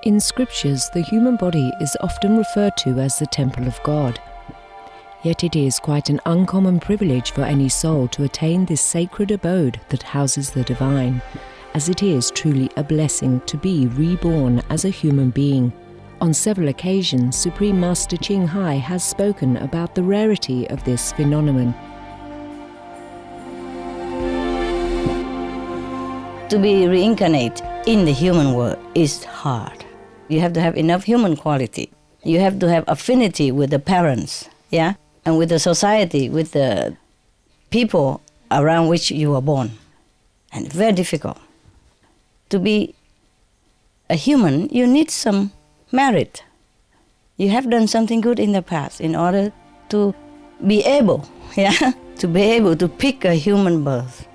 In scriptures, the human body is often referred to as the temple of God. Yet it is quite an uncommon privilege for any soul to attain this sacred abode that houses the divine, as it is truly a blessing to be reborn as a human being. On several occasions, Supreme Master Ching Hai has spoken about the rarity of this phenomenon. To be reincarnated in the human world is hard. You have to have enough human quality. You have to have affinity with the parents, yeah, and with the society, with the people around which you were born. And very difficult. To be a human, you need some merit. You have done something good in the past in order to be able, yeah, to be able to pick a human birth.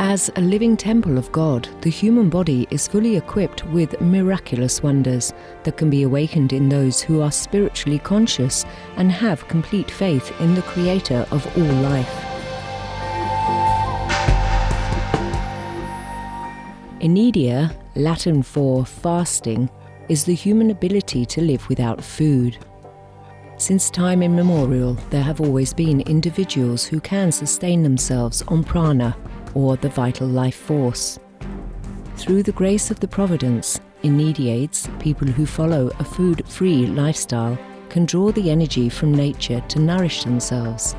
As a living temple of God, the human body is fully equipped with miraculous wonders that can be awakened in those who are spiritually conscious and have complete faith in the Creator of all life. Enidia, Latin for fasting, is the human ability to live without food. Since time immemorial, there have always been individuals who can sustain themselves on prana, or the vital life force. Through the grace of the Providence, Initiates, people who follow a food-free lifestyle, can draw the energy from nature to nourish themselves.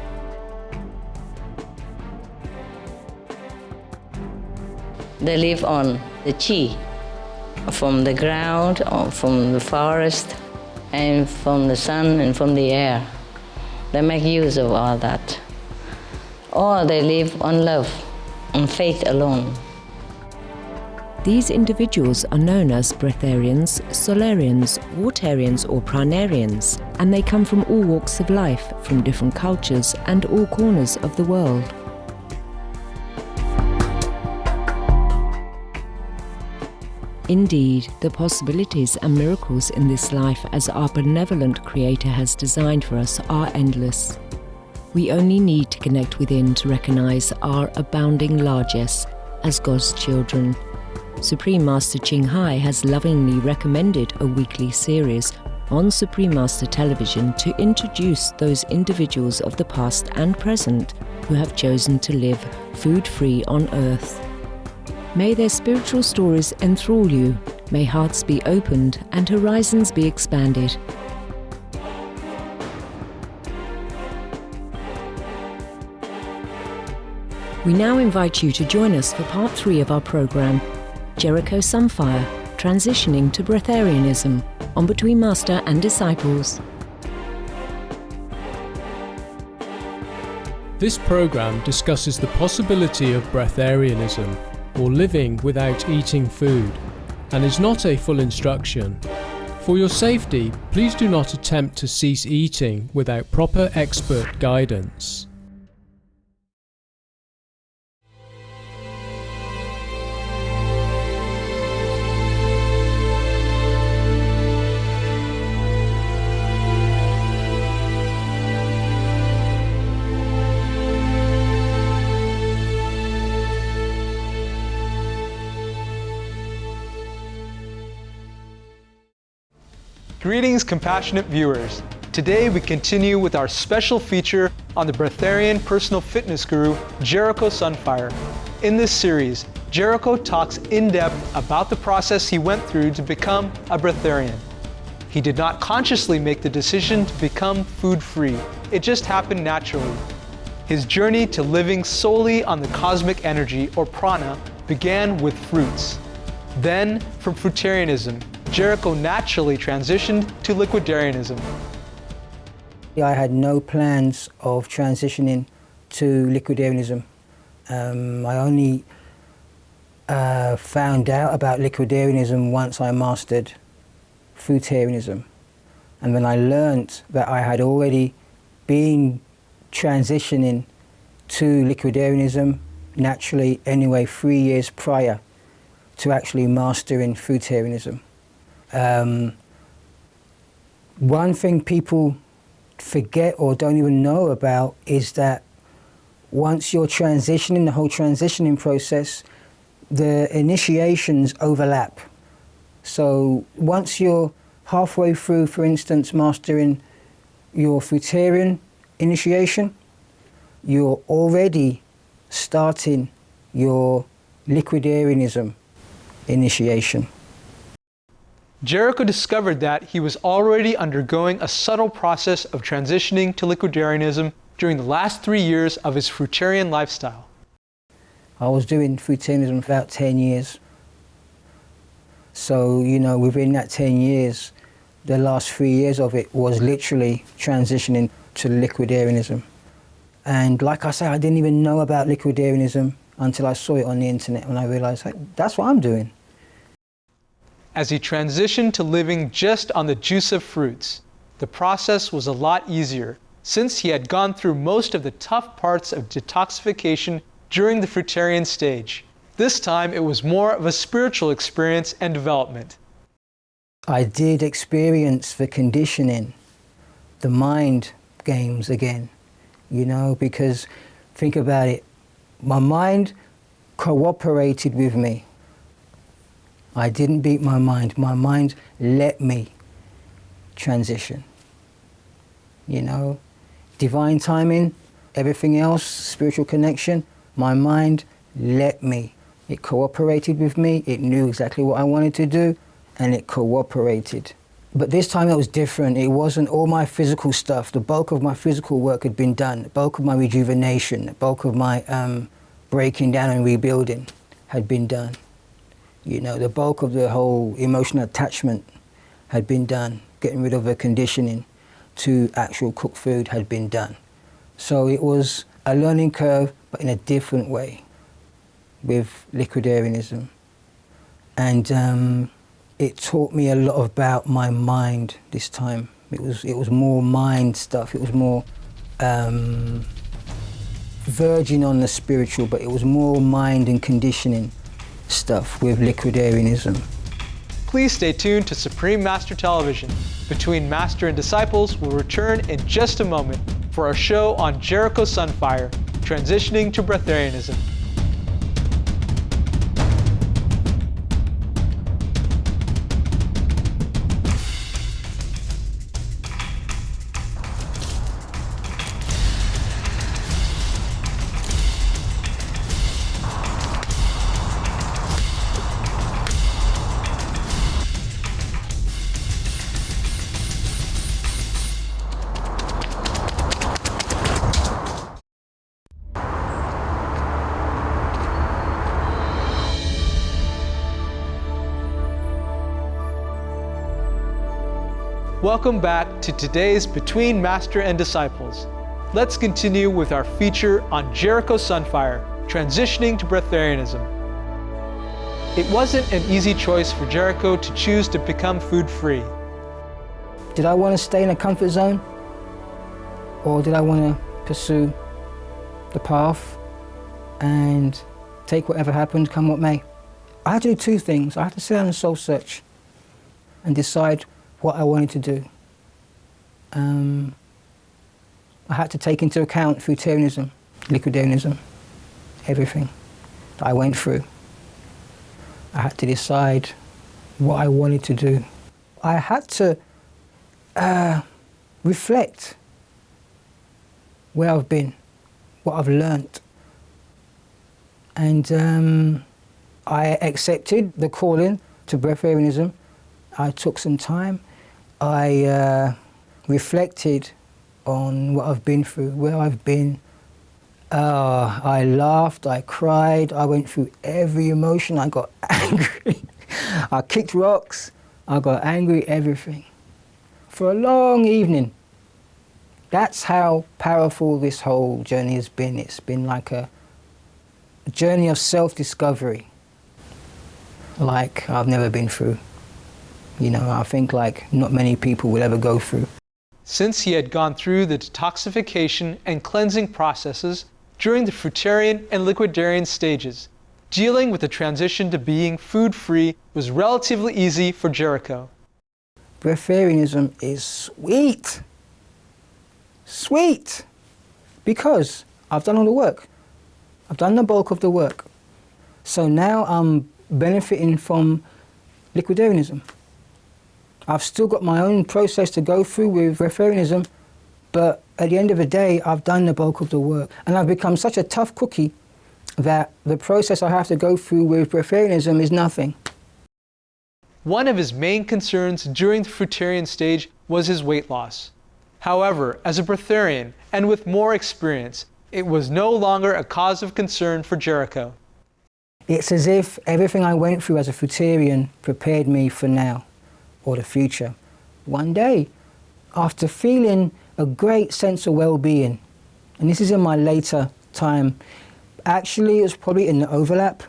They live on the chi, from the ground, or from the forest, and from the sun and from the air. They make use of all that. Or they live on love, on faith alone. These individuals are known as Breatharians, Solarians, Watarians or Pranarians, and they come from all walks of life, from different cultures and all corners of the world. Indeed, the possibilities and miracles in this life as our benevolent Creator has designed for us are endless. We only need to connect within to recognize our abounding largesse as God's children. Supreme Master Ching Hai has lovingly recommended a weekly series on Supreme Master Television to introduce those individuals of the past and present who have chosen to live food-free on earth. May their spiritual stories enthrall you, may hearts be opened and horizons be expanded. We now invite you to join us for part 3 of our program, Jericho Sunfire, Transitioning to Breatharianism, on Between Master and Disciples. This program discusses the possibility of Breatharianism, or living without eating food, and is not a full instruction. For your safety, please do not attempt to cease eating without proper expert guidance. Greetings, compassionate viewers. Today we continue with our special feature on the Breatharian personal fitness guru, Jericho Sunfire. In this series, Jericho talks in depth about the process he went through to become a Breatharian. He did not consciously make the decision to become food-free. It just happened naturally. His journey to living solely on the cosmic energy, or prana, began with fruits. Then, from fruitarianism, Jericho naturally transitioned to liquidarianism. I had no plans of transitioning to liquidarianism. I only found out about liquidarianism once I mastered fruitarianism. And then I learnt that I had already been transitioning to liquidarianism naturally anyway 3 years prior to actually mastering fruitarianism. One thing people forget or don't even know about is that once you're transitioning, the whole transitioning process, the initiations overlap. So once you're halfway through, for instance, mastering your Breatharian initiation, you're already starting your Liquidarianism initiation. Jericho discovered that he was already undergoing a subtle process of transitioning to Liquidarianism during the last 3 years of his Breatharian lifestyle. I was doing Breatharianism for about 10 years. So, you know, within that 10 years, the last 3 years of it was literally transitioning to Liquidarianism. And like I say, I didn't even know about Liquidarianism until I saw it on the internet, and I realized, hey, that's what I'm doing. As he transitioned to living just on the juice of fruits, the process was a lot easier since he had gone through most of the tough parts of detoxification during the Breatharian stage. This time it was more of a spiritual experience and development. I did experience the conditioning, the mind games again, you know, because think about it, my mind cooperated with me. I didn't beat my mind let me transition, you know. Divine timing, everything else, spiritual connection, my mind let me. It cooperated with me, it knew exactly what I wanted to do, and it cooperated. But this time it was different. It wasn't all my physical stuff. The bulk of my physical work had been done. The bulk of my rejuvenation, the bulk of my breaking down and rebuilding had been done. You know, the bulk of the whole emotional attachment had been done. Getting rid of the conditioning to actual cooked food had been done. So it was a learning curve, but in a different way with Liquidarianism. And it taught me a lot about my mind this time. It was more mind stuff. It was more verging on the spiritual, but it was more mind and conditioning stuff with Liquidarianism. Please stay tuned to Supreme Master Television. Between Master and Disciples will return in just a moment for our show on Jericho Sunfire, transitioning to Breatharianism. Welcome back to today's Between Master and Disciples. Let's continue with our feature on Jericho Sunfire, transitioning to Breatharianism. It wasn't an easy choice for Jericho to choose to become food-free. Did I want to stay in a comfort zone? Or did I want to pursue the path and take whatever happened, come what may? I had to do two things. I had to sit down and soul search and decide what I wanted to do. I had to take into account Breatharianism, Liquidarianism, everything that I went through. I had to decide what I wanted to do. I had to reflect where I've been, what I've learnt. And I accepted the calling to Breatharianism. I took some time. I reflected on what I've been through, where I've been. I laughed, I cried, I went through every emotion. I got angry, I kicked rocks, I got angry, everything. For a long evening. That's how powerful this whole journey has been. It's been like a journey of self-discovery, like I've never been through. You know, I think like not many people will ever go through. Since he had gone through the detoxification and cleansing processes during the Breatharian and Liquidarian stages, dealing with the transition to being food-free was relatively easy for Jericho. Breatharianism is sweet. Sweet. Because I've done all the work. I've done the bulk of the work. So now I'm benefiting from liquidarianism. I've still got my own process to go through with Breatharianism, but at the end of the day, I've done the bulk of the work. And I've become such a tough cookie that the process I have to go through with Breatharianism is nothing. One of his main concerns during the Fruitarian stage was his weight loss. However, as a Breatharian and with more experience, it was no longer a cause of concern for Jericho. It's as if everything I went through as a Fruitarian prepared me for now or the future. One day, after feeling a great sense of well-being, and this is in my later time, actually it was probably in the overlap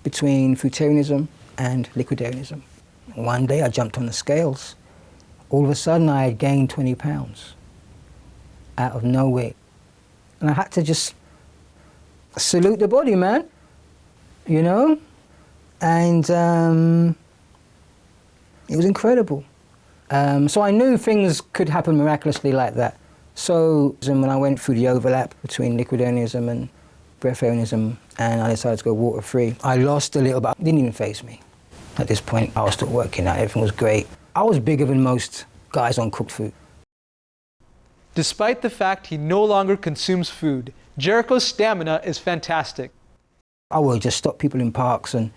between Fruitarianism and liquidarianism. One day I jumped on the scales. All of a sudden I had gained 20 pounds out of nowhere. And I had to just salute the body, man, you know? And it was incredible. So I knew things could happen miraculously like that. So when I went through the overlap between liquidarianism and Breatharianism and I decided to go water-free, I lost a little, but it didn't even faze me. At this point, I was still working out, everything was great. I was bigger than most guys on cooked food. Despite the fact he no longer consumes food, Jericho's stamina is fantastic. I would just stop people in parks and,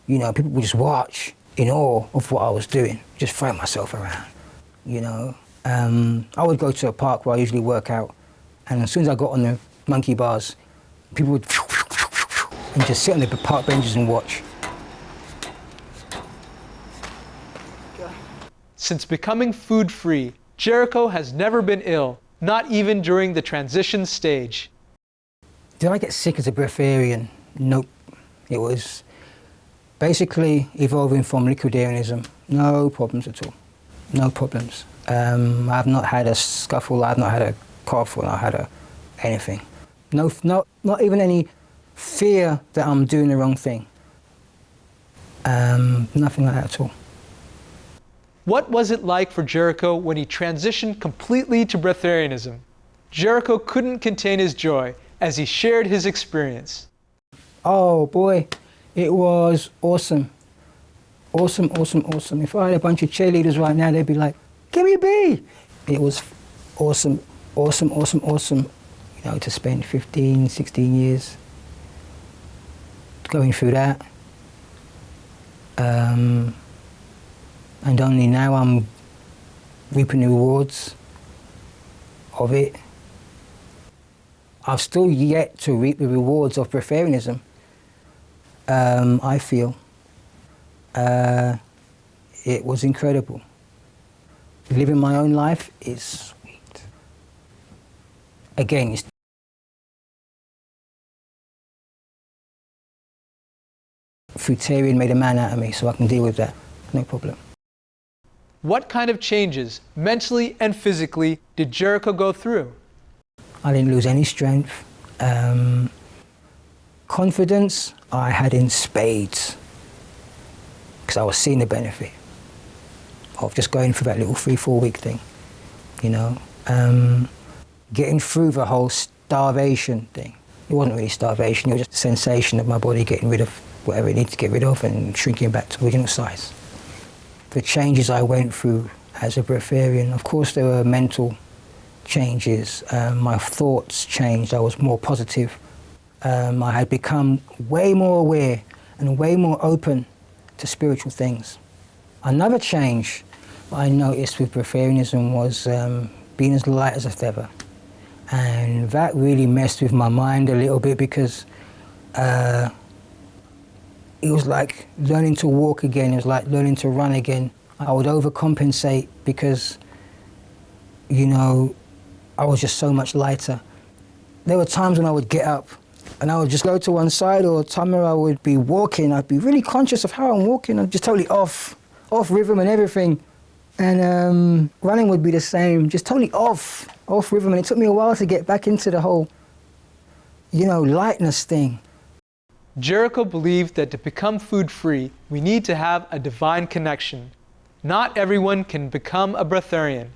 you know, people would just watch in awe of what I was doing, just throw myself around, you know. I would go to a park where I usually work out, and as soon as I got on the monkey bars, people would and just sit on the park benches and watch. Since becoming food-free, Jericho has never been ill, not even during the transition stage. Did I get sick as a Breatharian? Nope. It was basically evolving from liquidarianism. No problems at all. No problems. I've not had a scuffle, I've not had a cough, or not had anything. No, not even any fear that I'm doing the wrong thing. Nothing like that at all. What was it like for Jericho when he transitioned completely to Breatharianism? Jericho couldn't contain his joy as he shared his experience. Oh boy, it was awesome. Awesome, awesome, awesome. If I had a bunch of cheerleaders right now, they'd be like, give me a B. It was awesome, awesome, awesome, awesome. You know, to spend 15, 16 years going through that. And only now I'm reaping the rewards of it. I've still yet to reap the rewards of Breatharianism, I feel. It was incredible. Living my own life is sweet. Again, Fruitarian made a man out of me, so I can deal with that, no problem. What kind of changes, mentally and physically, did Jericho go through? I didn't lose any strength. Confidence, I had in spades, because I was seeing the benefit of just going through that little 3-4 week thing, you know. Getting through the whole starvation thing. It wasn't really starvation, it was just a sensation of my body getting rid of whatever it needed to get rid of and shrinking back to original size. The changes I went through as a Breatharian, of course there were mental changes. My thoughts changed, I was more positive. I had become way more aware and way more open to spiritual things. Another change I noticed with Breatharianism was being as light as a feather. And that really messed with my mind a little bit because it was like learning to walk again, it was like learning to run again. I would overcompensate because, you know, I was just so much lighter. There were times when I would get up and I would just go to one side, or a time where I would be walking, I'd be really conscious of how I'm walking, I'm just totally off rhythm and everything. And running would be the same, just totally off rhythm. And it took me a while to get back into the whole, you know, lightness thing. Jericho believed that to become food-free, we need to have a divine connection. Not everyone can become a Breatharian.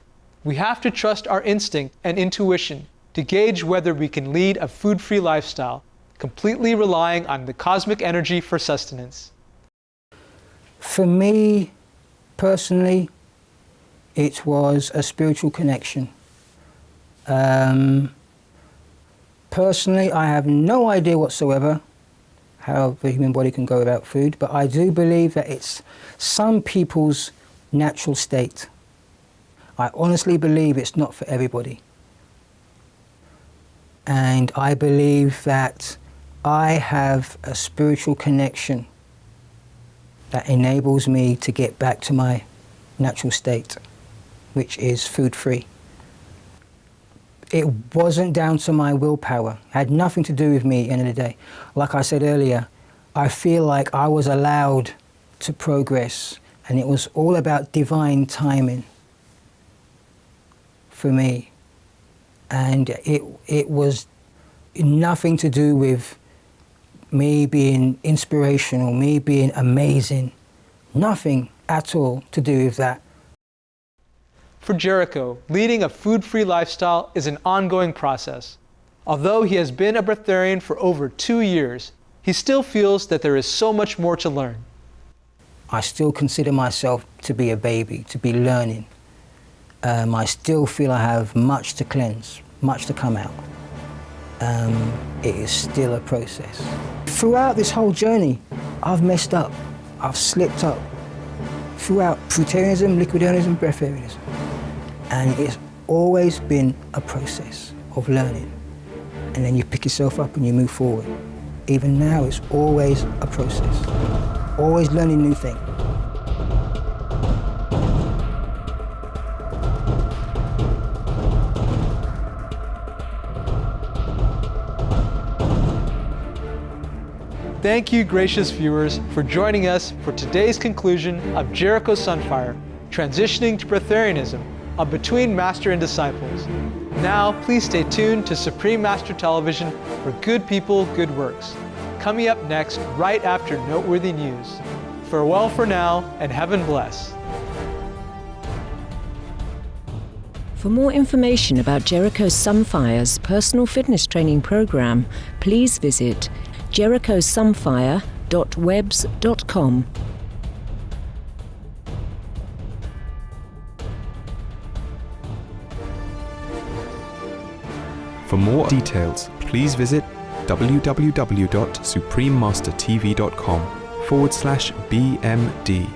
We have to trust our instinct and intuition to gauge whether we can lead a food-free lifestyle, completely relying on the cosmic energy for sustenance. For me, personally, it was a spiritual connection. Personally, I have no idea whatsoever how the human body can go without food, but I do believe that it's some people's natural state. I honestly believe it's not for everybody. And I believe that I have a spiritual connection that enables me to get back to my natural state, which is food-free. It wasn't down to my willpower. It had nothing to do with me at the end of the day. Like I said earlier, I feel like I was allowed to progress, and it was all about divine timing for me. And it was nothing to do with me being inspirational, me being amazing. Nothing at all to do with that. For Jericho, leading a food-free lifestyle is an ongoing process. Although he has been a Breatharian for over 2 years, he still feels that there is so much more to learn. I still consider myself to be a baby, to be learning. I still feel I have much to cleanse, much to come out. It is still a process. Throughout this whole journey, I've messed up, I've slipped up. Throughout Breatharianism, Liquidianism, Breatharianism. And it's always been a process of learning. And then you pick yourself up and you move forward. Even now, it's always a process. Always learning new things. Thank you, gracious viewers, for joining us for today's conclusion of Jericho Sunfire, transitioning to Breatharianism, on Between Master and Disciples. Now, please stay tuned to Supreme Master Television for Good People, Good Works. Coming up next, right after noteworthy news. Farewell for now, and heaven bless. For more information about Jericho Sunfire's personal fitness training program, please visit jerichosunfire.webs.com. For more details, please visit www.suprememastertv.com/BMD.